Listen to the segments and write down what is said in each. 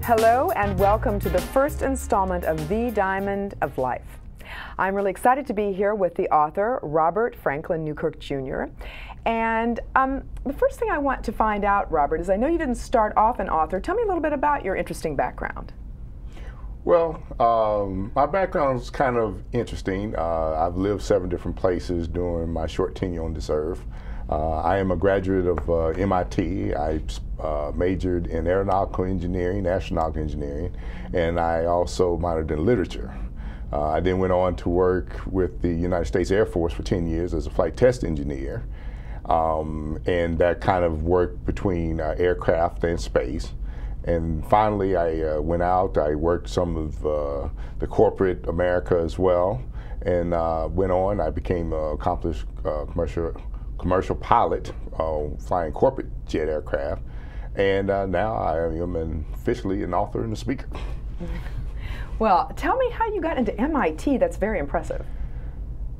Hello and welcome to the first installment of The Diamond of Life. I'm really excited to be here with the author, Robert Franklin Newkirk, Jr. And the first thing I want to find out, Robert, is I know you didn't start off an author. Tell me a little bit about your interesting background. Well, my background is kind of interesting. I've lived 7 different places during my short tenure on this earth. I am a graduate of MIT. I majored in aeronautical engineering, astronautical engineering, and I also minored in literature. I then went on to work with the United States Air Force for 10 years as a flight test engineer, and that kind of worked between aircraft and space. And finally, I went out. I worked some of the corporate America as well, and went on. I became an accomplished commercial pilot, flying corporate jet aircraft, and now I am officially an author and a speaker. Well, tell me how you got into MIT. That's very impressive.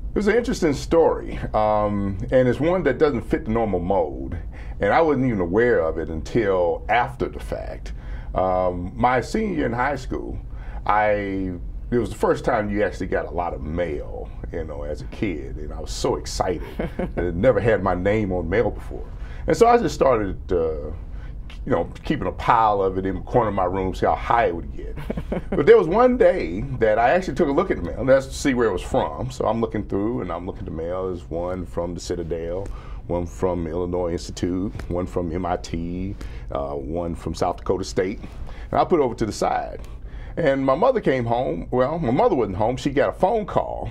It was an interesting story, and it's one that doesn't fit the normal mold, and I wasn't even aware of it until after the fact. My senior year in high school, it was the first time you actually got a lot of mail, as a kid, and I was so excited. I never had my name on mail before. And so I just started, keeping a pile of it in the corner of my room, see how high it would get. But there was one day that I actually took a look at the mail, and that's to see where it was from. So I'm looking through, and I'm looking at the mail. There's one from the Citadel, one from Illinois Institute, one from MIT, one from South Dakota State. And I put it over to the side. And my mother came home. Well, my mother wasn't home. She got a phone call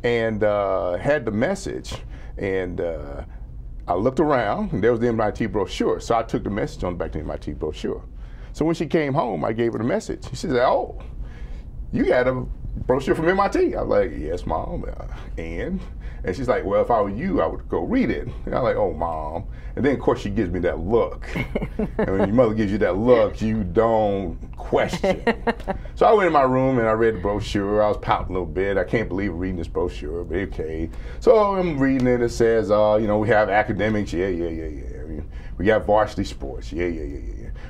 and had the message. And I looked around, and there was the MIT brochure. So I took the message on back to the MIT brochure. So when she came home, I gave her the message. She said, "Oh, you got a brochure from MIT?" I was like, "Yes, Mom." And she's like, "Well, if I were you, I would go read it." And I'm like, "Oh, Mom." And then, of course, she gives me that look. And when your mother gives you that look, you don't question. So I went in my room and I read the brochure. I was pouting a little bit. I can't believe reading this brochure, but okay. So I'm reading it. It says, we have academics. Yeah. We got varsity sports. Yeah.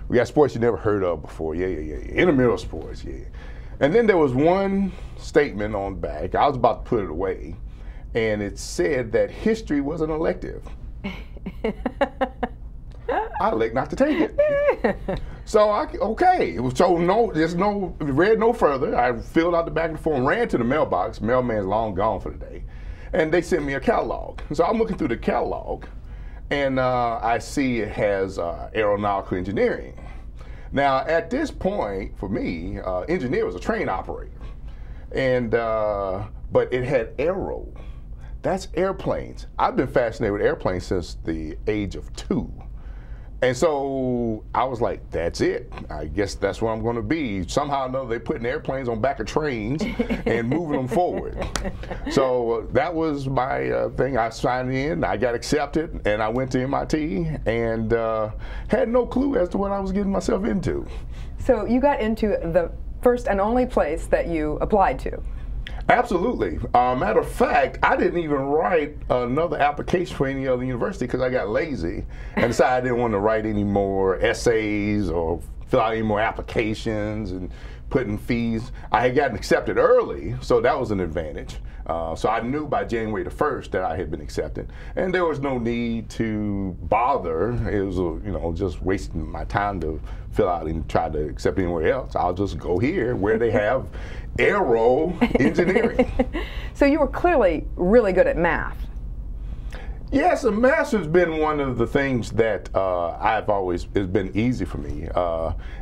We got sports you never heard of before. Yeah. Intramural sports. Yeah. And then there was one statement on the back. I was about to put it away. And it said that history was an elective. I elect not to take it. So okay. So read no further. I filled out the back of the form, ran to the mailbox. Mailman's long gone for the day. And they sent me a catalog. So I'm looking through the catalog, and I see it has aeronautical engineering. Now, at this point, for me, engineer was a train operator. And but it had aero. That's airplanes. I've been fascinated with airplanes since the age of 2. And so I was like, that's it. I guess that's what I'm going to be. Somehow or another, they're putting airplanes on back of trains and moving them forward. So that was my thing. I signed in, I got accepted, and I went to MIT and had no clue as to what I was getting myself into. So you got into the first and only place that you applied to. Absolutely. Matter of fact, I didn't even write another application for any other university because I got lazy and decided I didn't want to write any more essays or fill out any more applications and put in fees. I had gotten accepted early, so that was an advantage. So I knew by January the 1st that I had been accepted, and there was no need to bother. It was, just wasting my time to fill out and try to accept anywhere else. I'll just go here where they have aero engineering. So you were clearly really good at math. Yes, and math has been one of the things that it's been easy for me.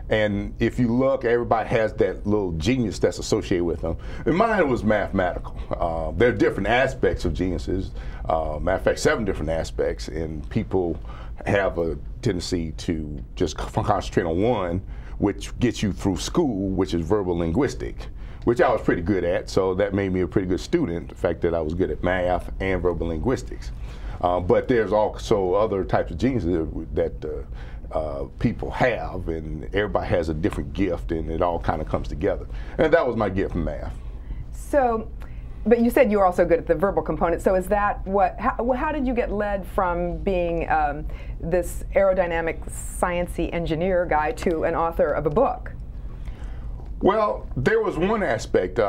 And if you look, everybody has that little genius that's associated with them. And mine was mathematical. There are different aspects of geniuses. Matter of fact, 7 different aspects, and people have a tendency to just concentrate on one, which gets you through school, which is verbal linguistic, which I was pretty good at. So that made me a pretty good student, the fact that I was good at math and verbal linguistics. But there's also other types of geniuses that people have, and everybody has a different gift, and it all kind of comes together. And that was my gift in math. So, but you said you were also good at the verbal component. So is that how did you get led from being this aerodynamic, sciencey engineer guy to an author of a book? Well, there was one aspect.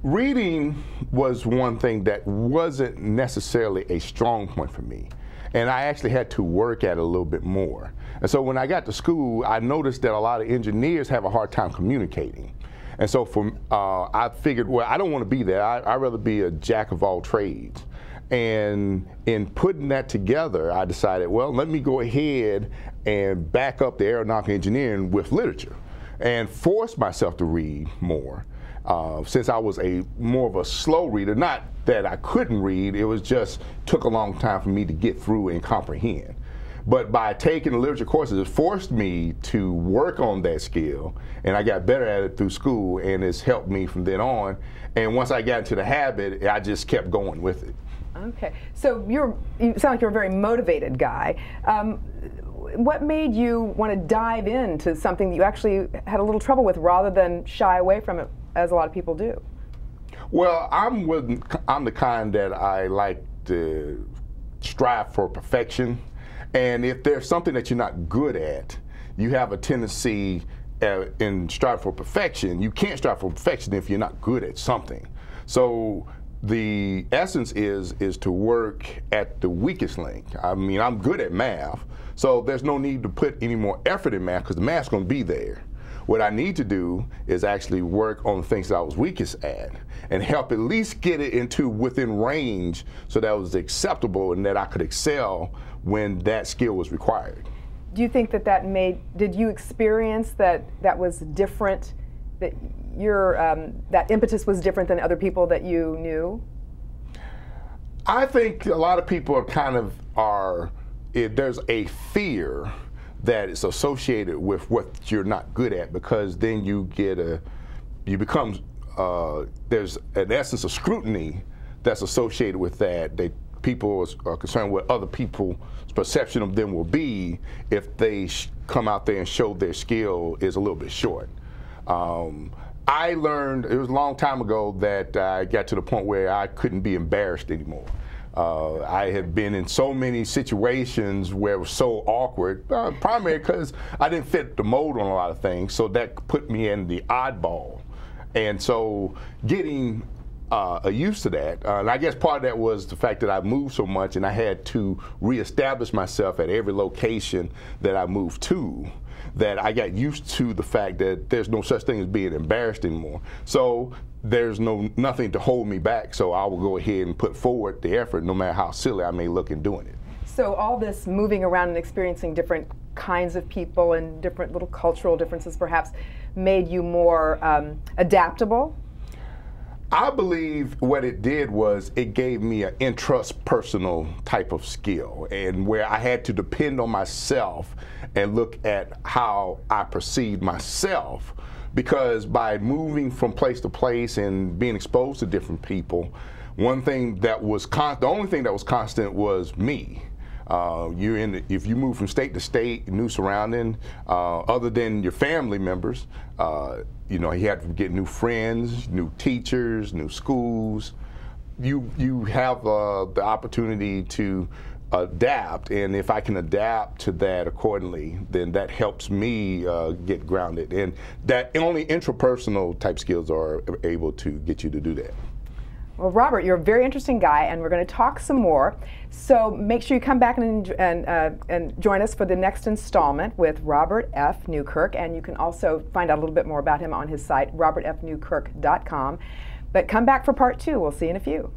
Reading was one thing that wasn't necessarily a strong point for me. And I actually had to work at it a little bit more. And so when I got to school, I noticed that a lot of engineers have a hard time communicating. And so I figured, well, I don't want to be that. I'd rather be a jack of all trades. And in putting that together, I decided, well, let me go ahead and back up the aeronautical engineering with literature and force myself to read more. Since I was more of a slow reader, not that I couldn't read, it was just took a long time for me to get through and comprehend. But by taking the literature courses, it forced me to work on that skill, and I got better at it through school, and it's helped me from then on. And once I got into the habit, I just kept going with it. Okay, so you sound like you're a very motivated guy. What made you want to dive into something that you actually had a little trouble with rather than shy away from it, as a lot of people do? Well, I'm the kind that I like to strive for perfection. And if there's something that you're not good at, you have a tendency in strive for perfection. You can't strive for perfection if you're not good at something. So the essence is to work at the weakest link. I mean, I'm good at math, so there's no need to put any more effort in math because the math's going to be there. What I need to do is actually work on the things that I was weakest at and help at least get it into within range so that it was acceptable and that I could excel when that skill was required. Do you think that did you experience that was different, that that impetus was different than other people that you knew? I think a lot of people there's a fear that is associated with what you're not good at, because then there's an essence of scrutiny that's associated with that. People are concerned what other people's perception of them will be if they come out there and show their skill is a little bit short. I learned, it was a long time ago, that I got to the point where I couldn't be embarrassed anymore. I had been in so many situations where it was so awkward, primarily because I didn't fit the mold on a lot of things, so that put me in the oddball. And so getting used to that, and I guess part of that was the fact that I moved so much and I had to reestablish myself at every location that I moved to, that I got used to the fact that there's no such thing as being embarrassed anymore. So there's nothing to hold me back, so I will go ahead and put forward the effort no matter how silly I may look in doing it. So all this moving around and experiencing different kinds of people and different little cultural differences perhaps made you more adaptable? I believe what it did was it gave me an intrapersonal type of skill, and where I had to depend on myself and look at how I perceived myself, because by moving from place to place and being exposed to different people, one thing that was the only thing that was constant was me. If you move from state to state, new surrounding, other than your family members, you have to get new friends, new teachers, new schools. You have the opportunity to adapt, and if I can adapt to that accordingly, then that helps me get grounded. And that only intrapersonal type skills are able to get you to do that. Well, Robert, you're a very interesting guy, and we're going to talk some more. So make sure you come back and join us for the next installment with Robert F. Newkirk, and you can also find out a little bit more about him on his site, robertfnewkirk.com. But come back for part 2. We'll see you in a few.